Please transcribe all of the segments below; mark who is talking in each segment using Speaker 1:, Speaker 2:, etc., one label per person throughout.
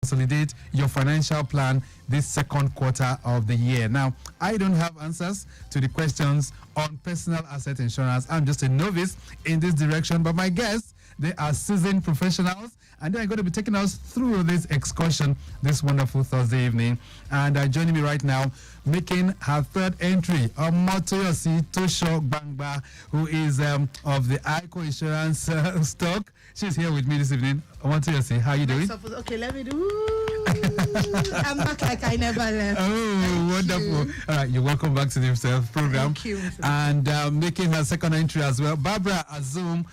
Speaker 1: consolidate your financial plan this second quarter of the year. Now, I don't have answers to the questions on personal asset insurance. I'm just a novice in this direction, but my guests, they are seasoned professionals, and they are going to be taking us through this excursion this wonderful Thursday evening. And joining me right now, making her third entry, Omotoyosi Tosho Gbangba, who is of the ICO Insurance stock. She's here with me this evening. Omotoyosi, how are you doing?
Speaker 2: Okay, let me do. I'm back like I never left.
Speaker 1: Oh, wonderful. All right, you're welcome back to the program.
Speaker 2: Thank you.
Speaker 1: And making her second entry as well, Barbara Azum,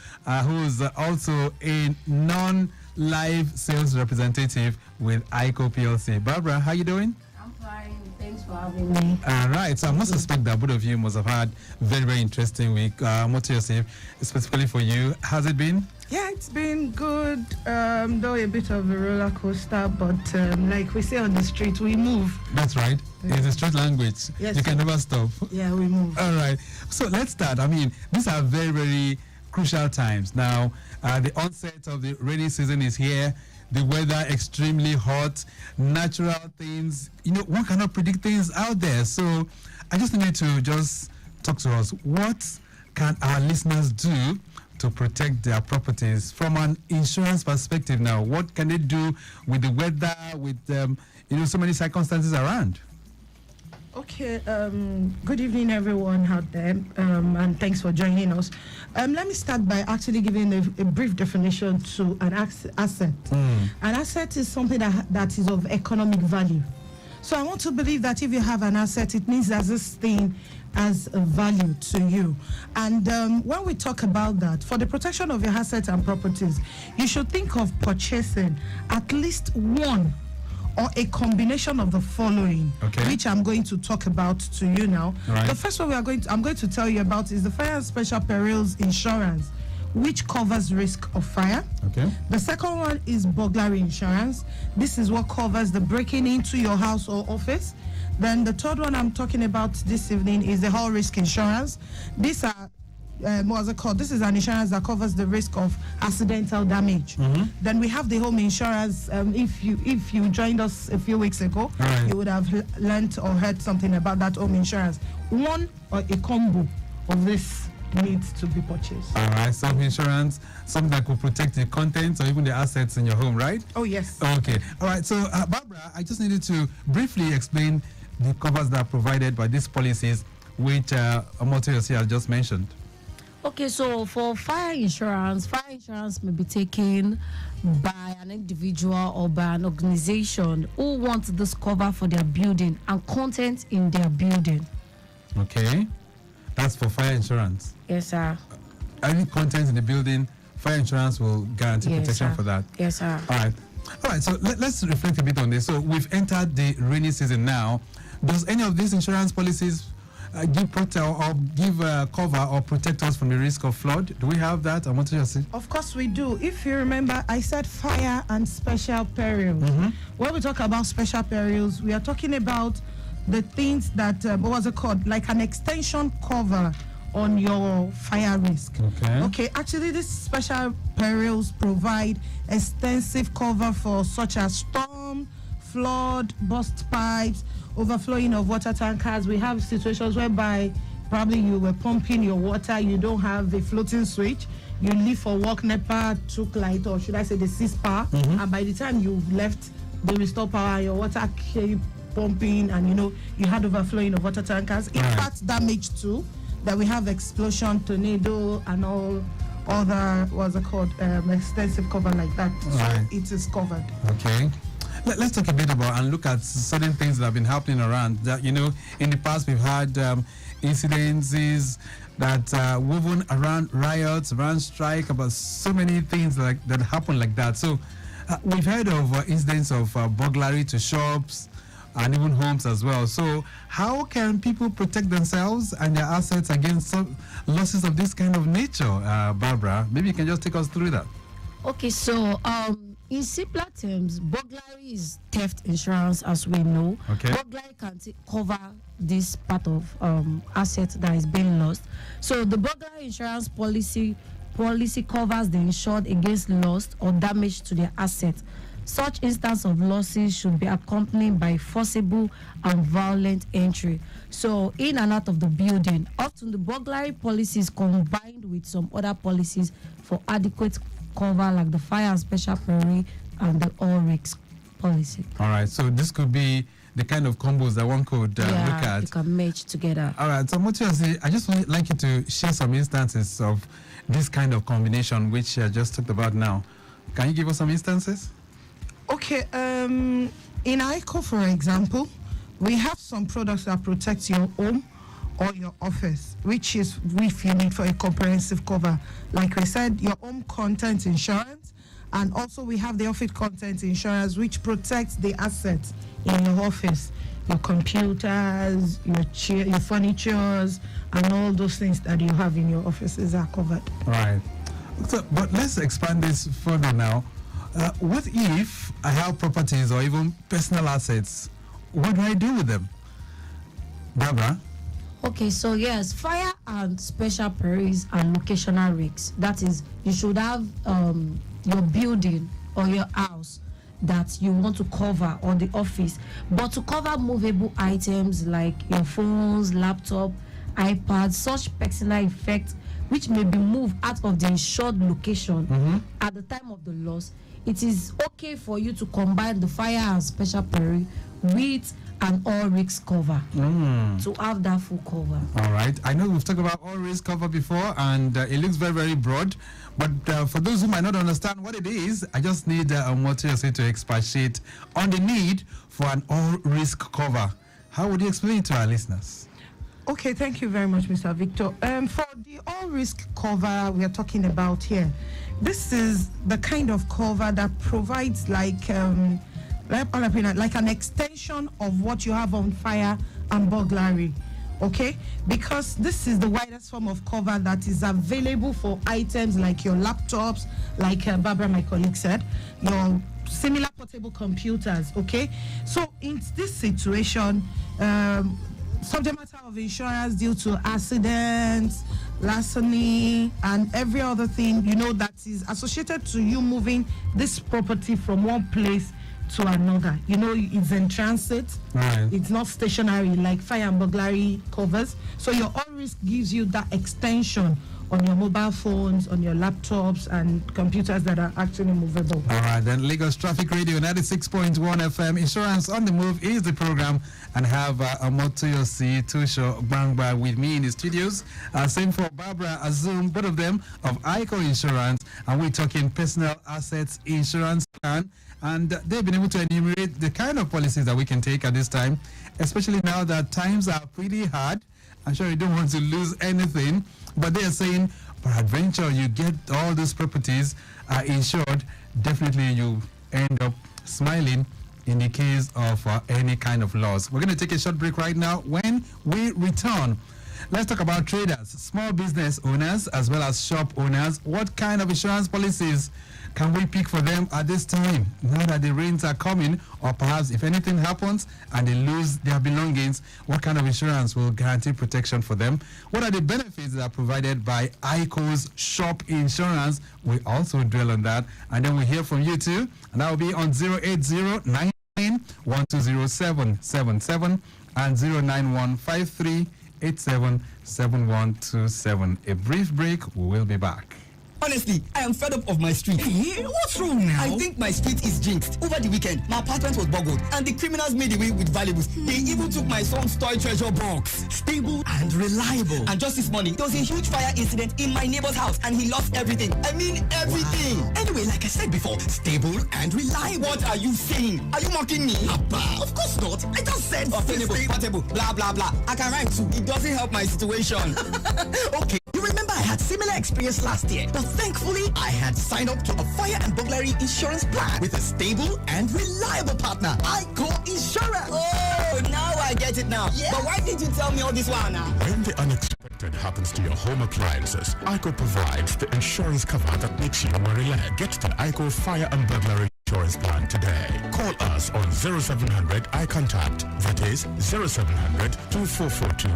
Speaker 1: who's also a non-live sales representative with ICO PLC. Barbara, how you doing?
Speaker 3: I'm fine. Thanks for having me.
Speaker 1: All right, so I must suspect that both of you must have had very, very interesting week. Omotoyosi, specifically for you, has it been?
Speaker 2: Yeah, it's been good. Though a bit of a roller coaster, but like we say on the street, we move.
Speaker 1: That's right.
Speaker 2: Yeah.
Speaker 1: It's a street language.
Speaker 2: Yes,
Speaker 1: You can never stop.
Speaker 2: Yeah, we move.
Speaker 1: All right. So let's start. I mean, these are very, very crucial times. Now, the onset of the rainy season is here. The weather extremely hot. Natural things. One cannot predict things out there. So I just need to just talk to us. What can our listeners do to protect their properties from an insurance perspective now? What can they do with the weather, with so many circumstances around?
Speaker 2: Okay, good evening everyone out there, and thanks for joining us. Let me start by actually giving a brief definition to an asset. An asset is something that is of economic value. So I want to believe that if you have an asset, it means that this thing has a value to you. And when we talk about that, for the protection of your assets and properties, you should think of purchasing at least one or a combination of the following, which I'm going to talk about to you now.
Speaker 1: Right.
Speaker 2: The first one I'm going to tell you about is the Fire and Special Perils Insurance, which covers risk of fire.
Speaker 1: Okay.
Speaker 2: The second one is burglary insurance. This is what covers the breaking into your house or office. Then the third one I'm talking about this evening is the whole risk insurance. These are what's it called? This is an insurance that covers the risk of accidental damage. Then we have the home insurance. If you joined us a few weeks ago, you would have learned or heard something about that home insurance. One or a combo of this needs to be purchased.
Speaker 1: All right, some insurance, something that could protect the contents or even the assets in your home, right?
Speaker 2: Oh, yes.
Speaker 1: Okay. All right, so Barbara, I just needed to briefly explain the covers that are provided by these policies, which Omotoyosi has just mentioned.
Speaker 3: Okay, so for fire insurance may be taken by an individual or by an organization who wants this cover for their building and content in their building.
Speaker 1: Okay. That's for fire insurance.
Speaker 3: Yes, sir.
Speaker 1: Any content in the building, fire insurance will guarantee protection for that.
Speaker 3: Yes, sir.
Speaker 1: All right, so let's reflect a bit on this. So we've entered the rainy season now. Does any of these insurance policies give cover or protect us from the risk of flood? Do we have that? I want to just see.
Speaker 2: Of course we do. If you remember, I said fire and special perils. When we talk about special perils, we are talking about the things that, what was it called? Like an extension cover on your fire risk. Okay, actually these special perils provide extensive cover for such as storm, flood, burst pipes, overflowing of water tankers. We have situations whereby probably you were pumping your water, you don't have a floating switch, you leave for work, NEPA took light, or should I say the CISPA, and by the time you left, they restore power, your water kept pumping, and you had overflowing of water tankers. Impact damage too, that we have explosion, tornado, and all other, what's it called, extensive cover like that. So it is covered.
Speaker 1: Okay. Let's talk a bit about and look at certain things that have been happening around. That in the past we've had incidences that woven around riots, around strike, about so many things that happen like that. So we've heard of incidents of burglary to shops and even homes as well. So how can people protect themselves and their assets against some losses of this kind of nature? Barbara, maybe you can just take us through that.
Speaker 3: Okay, so in simpler terms, burglary is theft insurance, as we know. Burglary can cover this part of asset that is being lost. So the burglary insurance policy covers the insured against loss or damage to their asset, Such instance of losses should be accompanied by forcible and violent entry. So in and out of the building, often the burglary policy is combined with some other policies for adequate cover, like the fire and special peril and the all risks policy.
Speaker 1: All right, so this could be the kind of combos that one could look at.
Speaker 3: You can merge together.
Speaker 1: All right, so Motiasi, I just would like you to share some instances of this kind of combination which I just talked about now. Can you give us some instances?
Speaker 2: Okay, in ICO, for example, we have some products that protect your home or your office, which is if you need for a comprehensive cover. Like we said, your home content insurance, and also we have the office content insurance, which protects the assets in your office, your computers, your chair, your furnitures, and all those things that you have in your offices are covered.
Speaker 1: Right. So, but let's expand this further now. What if I have properties or even personal assets? What do I do with them? Barbara?
Speaker 3: Okay, so yes, fire and special perils and locational risks. That is, you should have your building or your house that you want to cover, or the office. But to cover movable items like your phones, laptop, iPads, such personal effects which may be moved out of the insured location at the time of the loss, it is okay for you to combine the fire and special peril with an all risk cover to have that full cover.
Speaker 1: All right. I know we've talked about all risk cover before, and it looks very, very broad. But for those who might not understand what it is, I just need Motiasi to expatiate on the need for an all risk cover. How would you explain it to our listeners?
Speaker 2: Okay, thank you very much, Mr. Victor. For the all risk cover we are talking about here, this is the kind of cover that provides like an extension of what you have on fire and burglary. Okay, because this is the widest form of cover that is available for items like your laptops, like Barbara, my colleague, said, your similar portable computers. Okay, so in this situation, subject matter of insurance due to accidents, larceny, and every other thing, you know, that is associated to you moving this property from one place to another. You know, it's in transit.
Speaker 1: Right.
Speaker 2: It's not stationary like fire and burglary covers. So your all risk gives you that extension on your mobile phones, on your laptops and computers that are actually movable.
Speaker 1: All right, then Lagos Traffic Radio 96.1 FM. Insurance on the Move is the program, and have Motiasi Tusho Bangba with me in the studios. Same for Barbara Azum, both of them of ICO Insurance, and we're talking personal assets insurance plan. And they've been able to enumerate the kind of policies that we can take at this time, especially now that times are pretty hard. I'm sure you don't want to lose anything, but they are saying, peradventure, you get all these properties insured, definitely you end up smiling in the case of any kind of loss. We're going to take a short break right now. When we return, let's talk about traders, small business owners, as well as shop owners. What kind of insurance policies can we pick for them at this time, now that the rains are coming, or perhaps if anything happens and they lose their belongings, what kind of insurance will guarantee protection for them? What are the benefits that are provided by ICO's shop insurance? We also dwell on that, and then we hear from you too, and that will be on 08099120777 and 09153877127. A brief break, we will be back.
Speaker 4: Honestly, I am fed up of my street.
Speaker 5: Hey, what's wrong now?
Speaker 4: I think my street is jinxed. Over the weekend, my apartment was boggled, and the criminals made away with valuables. They even took my son's toy treasure box.
Speaker 5: Stable and reliable.
Speaker 4: And just this morning, there was a huge fire incident in my neighbor's house, and he lost everything. I mean, everything.
Speaker 5: Wow. Anyway, like I said before, stable and reliable.
Speaker 4: What are you saying? Are you mocking me?
Speaker 5: Abba, of course not. I just said
Speaker 4: Obtainable, portable, blah, blah, blah. I can rhyme too. It doesn't help my situation.
Speaker 5: Okay, you remember I had similar experience last year, but thankfully I had signed up to a fire and burglary insurance plan with a stable and reliable partner, ICO Insurance.
Speaker 4: Oh, now I get it now. Yeah. But why did you tell me all this while now?
Speaker 6: When the unexpected happens to your home appliances, ICO provides the insurance cover that makes you more relaxed. Get the ICO Fire and Burglary Insurance Plan today. Call us on 0700 iContact. That is 0700 2442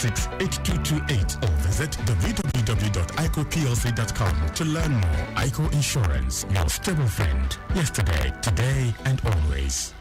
Speaker 6: 080-368228 or visit www.icoplc.com to learn more. ICO Insurance, your stable friend. Yesterday, today, and always.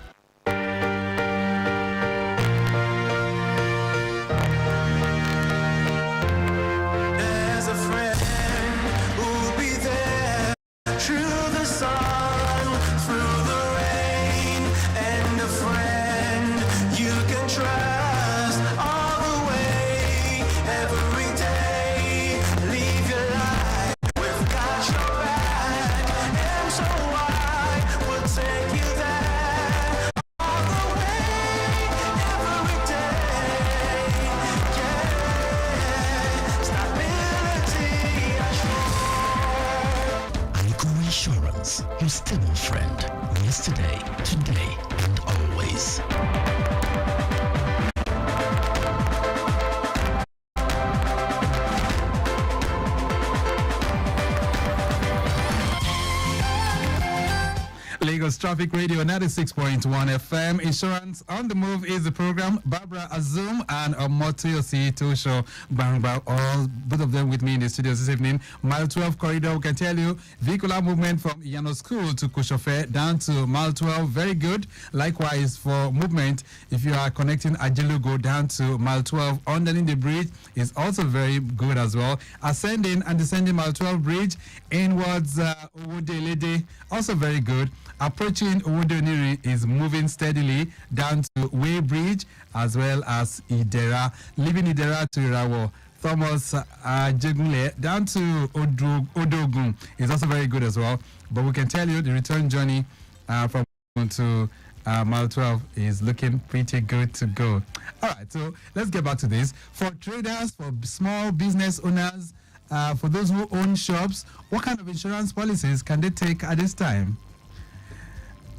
Speaker 5: Insurance, your stable friend. Yesterday, today, and always.
Speaker 1: Lagos Traffic Radio 96.1 FM. Insurance on the Move is the program. Barbara Azum and Omotoyosi Tosho Bangba, both of them with me in the studios this evening. Mile 12 corridor, we can tell you, vehicular movement from Iyano School to Koshofe down to Mile 12, very good. Likewise, for movement, if you are connecting Ajilugo down to Mile 12 underneath the bridge, is also very good as well. Ascending and descending Mile 12 bridge inwards Owodelede, also very good. Approaching Owodoniri is moving steadily down to Way Bridge as well as Idera. Leaving Idera to Irawo. Thomas Jegunle down to Odogun is also very good as well. But we can tell you the return journey from to Mile 12 is looking pretty good to go. All right, so let's get back to this. For traders, for small business owners, for those who own shops, what kind of insurance policies can they take at this time?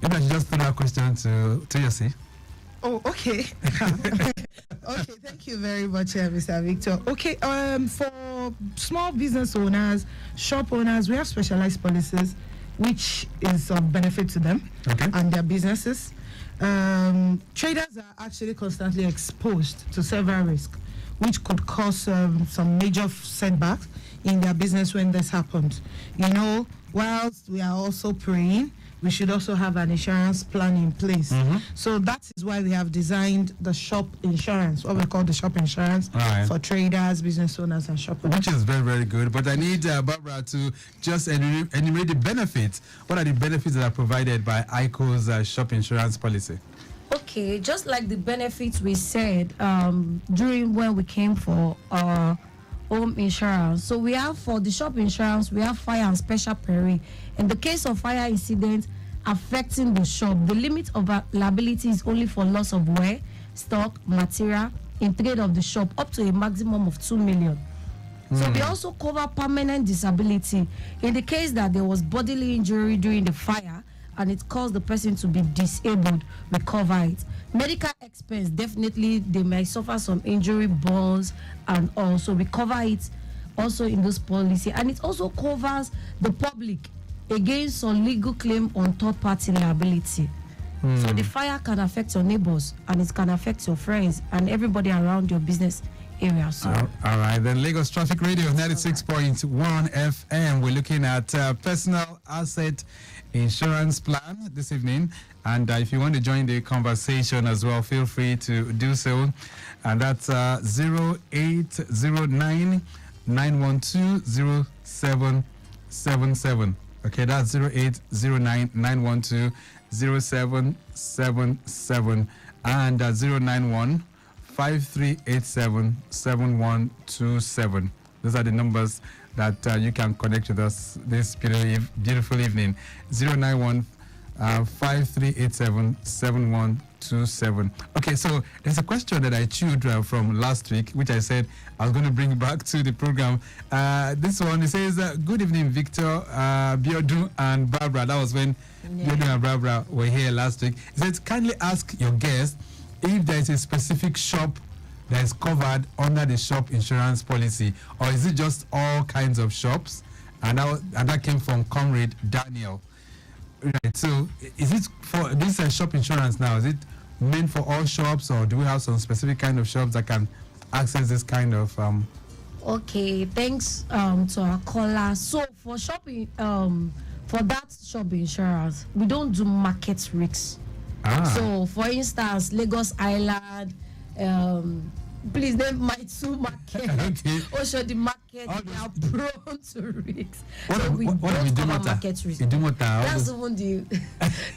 Speaker 1: Maybe I should just put that question to Yossi.
Speaker 2: Oh, okay. Okay, thank you very much, Mr. Victor. Okay, for small business owners, shop owners, we have specialized policies, which is of benefit to them and their businesses. Traders are actually constantly exposed to several risks, which could cause some major setbacks in their business when this happens. You know, whilst we are also praying, we should also have an insurance plan in place. So that is why we have designed the shop insurance, what we call the shop insurance for traders, business owners, and shop owners.
Speaker 1: Which is very, very good. But I need Barbara to just enumerate the benefits. What are the benefits that are provided by ICO's shop insurance policy?
Speaker 3: Okay, just like the benefits we said during when we came for our home insurance. So we have for the shop insurance, we have fire and special peril. In the case of fire incident affecting the shop, the limit of liability is only for loss of wear, stock, material in trade of the shop up to a maximum of 2 million. So they also cover permanent disability in the case that there was bodily injury during the fire and it caused the person to be disabled, we cover it. Medical expense, definitely they may suffer some injury, burns, and also we cover it also in this policy. And it also covers the public against some legal claim on third-party liability. So the fire can affect your neighbors and it can affect your friends and everybody around your business area. So.
Speaker 1: All right, then Lagos Traffic Radio 96.1 FM. We're looking at personal asset insurance plan this evening, and if you want to join the conversation as well, feel free to do so, and that's 0809 912 0777. Okay, that's 0809 912 0777 and 091 5387 7127. Those are the numbers that you can connect with us this beautiful evening. 091 5387 7127. Okay, so there's a question that I chewed from last week, which I said I was going to bring back to the program. This one, it says, good evening, Victor, Biodun, and Barbara. That was when Biodun and Barbara were here last week. It says, kindly ask your guest if there is a specific shop that is covered under the shop insurance policy, or is it just all kinds of shops? And that came from Comrade Daniel. Right, so is it for this shop insurance now? Is it meant for all shops, or do we have some specific kind of shops that can access this kind of
Speaker 3: Okay, thanks to our caller. So for shopping, for that shop insurance, we don't do market risks. So for instance, Lagos Island, please name my two market.
Speaker 1: Okay.
Speaker 3: Also the market, they are prone to risks. So we
Speaker 1: what
Speaker 3: don't cover
Speaker 1: Idumota?
Speaker 3: market risks. That's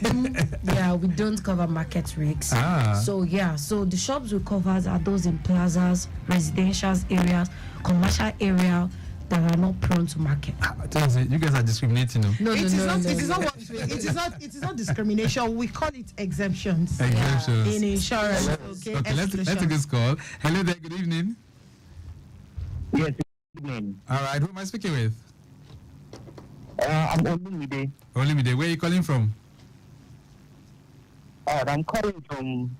Speaker 3: even we don't cover market risks. So the shops we cover are those in plazas, residential areas, commercial area that are not prone to market.
Speaker 1: You guys are discriminating.
Speaker 2: No, it is not discrimination. We call it exemptions.
Speaker 1: Exemptions.
Speaker 2: In insurance.
Speaker 1: Okay, let's take this call. Hello there, good evening.
Speaker 7: Yes, good evening.
Speaker 1: All right, who am I speaking with?
Speaker 7: I'm Olumide.
Speaker 1: Olumide, where are you calling from?
Speaker 7: I'm calling from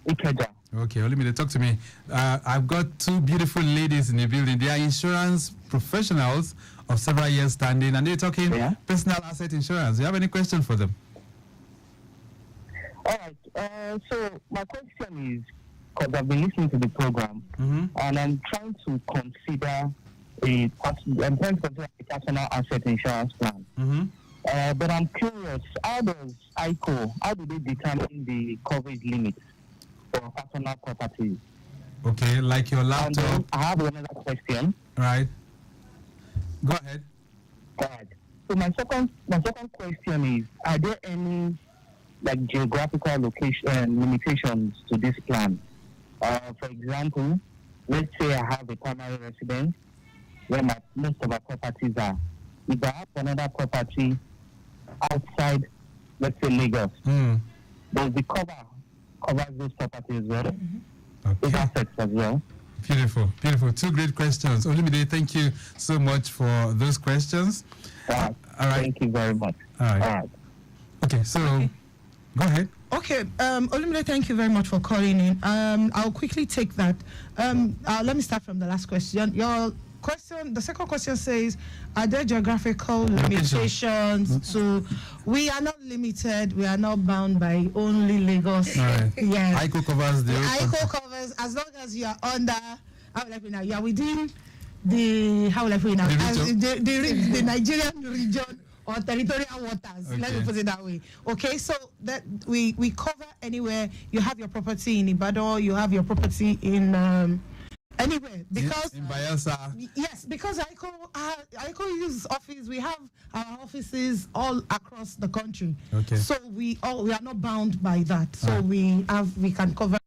Speaker 7: Ikeja.
Speaker 1: Okay, Olumide, talk to me. I've got two beautiful ladies in the building. They are insurance professionals of several years standing, and they're talking personal asset insurance. Do you have any question for them?
Speaker 7: All right. So my question is, because I've been listening to the program, and I'm trying to consider a personal asset insurance plan. But I'm curious, how do they determine the coverage limits for personal properties?
Speaker 1: Okay, like your laptop.
Speaker 7: And I have another question.
Speaker 1: Right. Go ahead.
Speaker 7: Right. So my second question is, are there any geographical limitations to this plan? For example, let's say I have a primary residence where most of our properties are. If I have another property outside, let's say Lagos, does the covers those properties as well? Those assets as well?
Speaker 1: Beautiful. Two great questions. Olumide, thank you so much for those questions.
Speaker 7: All right. Thank you very much.
Speaker 1: All right. Okay, so go ahead.
Speaker 2: Okay, Olumide, thank you very much for calling in. I'll quickly take that. Let me start from the last question. Your question, the second question says, are there geographical limitations? So we are not limited. We are not bound by only Lagos.
Speaker 1: Right.
Speaker 2: Yes.
Speaker 1: ICO covers
Speaker 2: ICO covers as long as you are under. How will I put it now? You are within the. How will I put it now? The Nigerian region or territorial waters.
Speaker 1: Okay.
Speaker 2: Let me put it that way. Okay, so that we cover anywhere you have your property in Ibadan, you have your property in anywhere, because
Speaker 1: in Bayelsa.
Speaker 2: Yes, because ICO uses office. We have our offices all across the country. Okay. So we are not bound by that. So we can cover.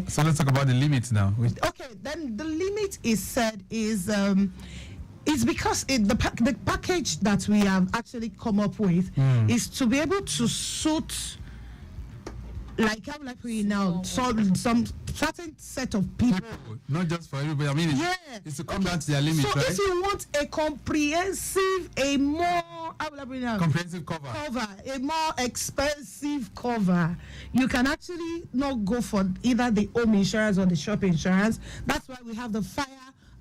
Speaker 1: So let's talk about the limits now.
Speaker 2: Okay, then the limit is said is because the package that we have actually come up with is to be able to suit, like how like we now some certain set of people.
Speaker 1: Not just for everybody. I mean, it's to come down to their limit,
Speaker 2: so
Speaker 1: right?
Speaker 2: If you want a comprehensive,
Speaker 1: comprehensive cover,
Speaker 2: a more expensive cover, you can actually not go for either the home insurance or the shop insurance. That's why we have the fire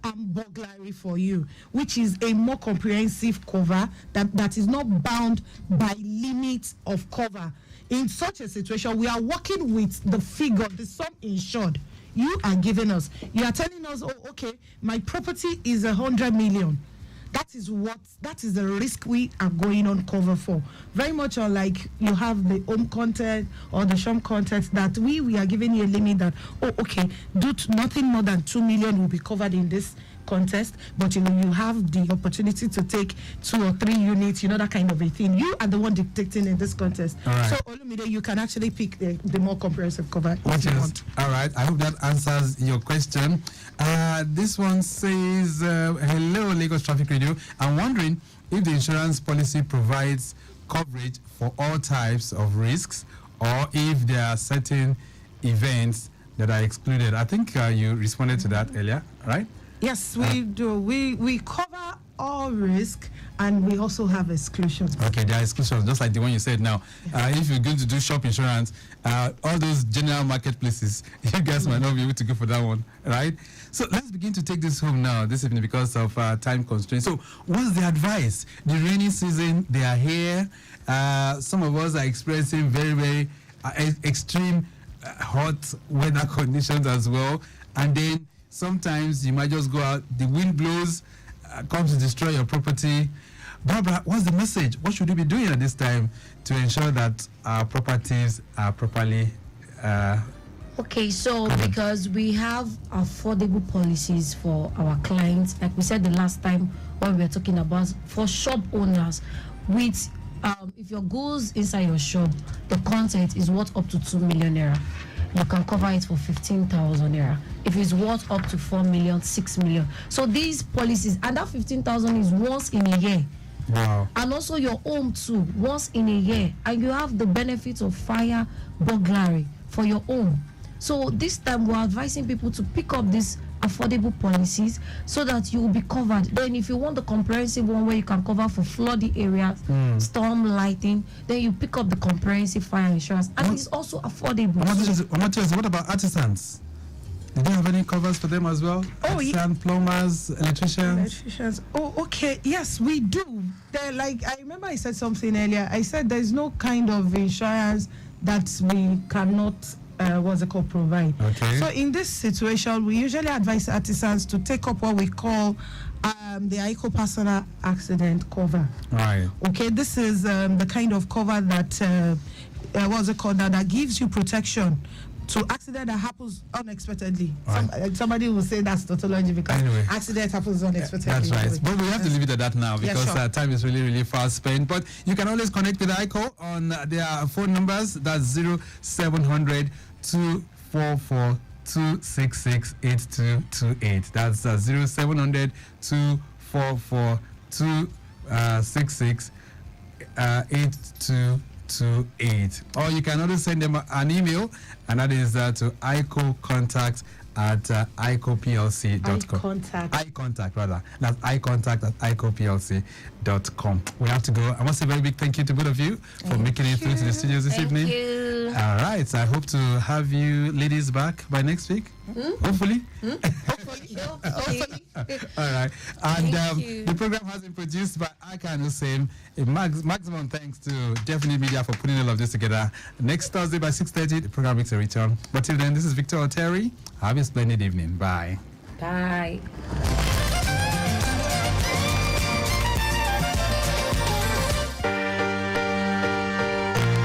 Speaker 2: and burglary for you, which is a more comprehensive cover that is not bound by limits of cover. In such a situation, we are working with the figure, the sum insured you are giving us. You are telling us, oh, okay, my property is 100 million. That is the risk we are going on cover for. Very much unlike you have the home content or the shop content that we are giving you a limit that, oh, okay, nothing more than 2 million will be covered in this contest, but you have the opportunity to take 2 or 3 units, that kind of a thing. You are the one dictating in this contest.
Speaker 1: Right.
Speaker 2: So Olumide, you can actually pick the more comprehensive cover.
Speaker 1: Which is all right. I hope that answers your question. This one says, hello Lagos Traffic Radio. I'm wondering if the insurance policy provides coverage for all types of risks, or if there are certain events that are excluded. I think you responded to that earlier, right?
Speaker 2: Yes, we do. We cover all risk, and we also have exclusions.
Speaker 1: Okay, there are exclusions, just like the one you said now. If you're going to do shop insurance, all those general marketplaces, you guys might not be able to go for that one, right? So let's begin to take this home now this evening because of time constraints. So what's the advice? The rainy season, they are here. Some of us are experiencing very, very extreme hot weather conditions as well. And then sometimes you might just go out, the wind blows, comes to destroy your property. Barbara, what's the message? What should we be doing at this time to ensure that our properties are properly
Speaker 3: Okay, so because we have affordable policies for our clients, like we said the last time when we were talking about for shop owners, with if your goods inside your shop, the content is worth up to 2 million naira, you can cover it for 15,000 naira. If it's worth up to 4 million, 6 million. So these policies, and that 15,000 is once in a year.
Speaker 1: Wow.
Speaker 3: And also your home too, once in a year, and you have the benefits of fire, burglary for your home. So this time we're advising people to pick up these affordable policies so that you will be covered. Then if you want the comprehensive one where you can cover for flooding areas, storm lighting, then you pick up the comprehensive fire insurance, and it's also affordable.
Speaker 1: What about artisans? Do you have any covers for them as well? Artisan, plumbers, electricians?
Speaker 2: Oh, okay. Yes, we do. They're like, I remember I said something earlier. I said there's no kind of insurance that we cannot provide.
Speaker 1: Okay.
Speaker 2: So in this situation, we usually advise artisans to take up what we call the ICO personal accident cover.
Speaker 1: Right.
Speaker 2: Okay, this is the kind of cover that that gives you protection to accident that happens unexpectedly.
Speaker 1: Right.
Speaker 2: Somebody will say that's tautology because accident happens unexpectedly.
Speaker 1: That's right. But we have to leave it at that now because
Speaker 2: sure.
Speaker 1: Time is really, really fast spent. But you can always connect with ICO on their phone numbers. That's 0700 244 2668228. That's 0700 244 2668228. Or you can also send them an email, and that is to icontact@icoplc.com. iContact, rather. That's icontact@icoplc.com. We have to go. I must say a very big thank you to both of you for making it through to the studios this evening.
Speaker 3: Thank you.
Speaker 1: All right. So I hope to have you ladies back by next week. Hopefully.
Speaker 3: Hopefully.
Speaker 1: All right. And
Speaker 3: Thank you.
Speaker 1: the program has been produced by Akan Hussein. Maximum thanks to Definite Media for putting all of this together. Next Thursday by 6:30, the program makes a return. But till then, this is Victor Oteri. Have a splendid evening. Bye.
Speaker 3: Bye.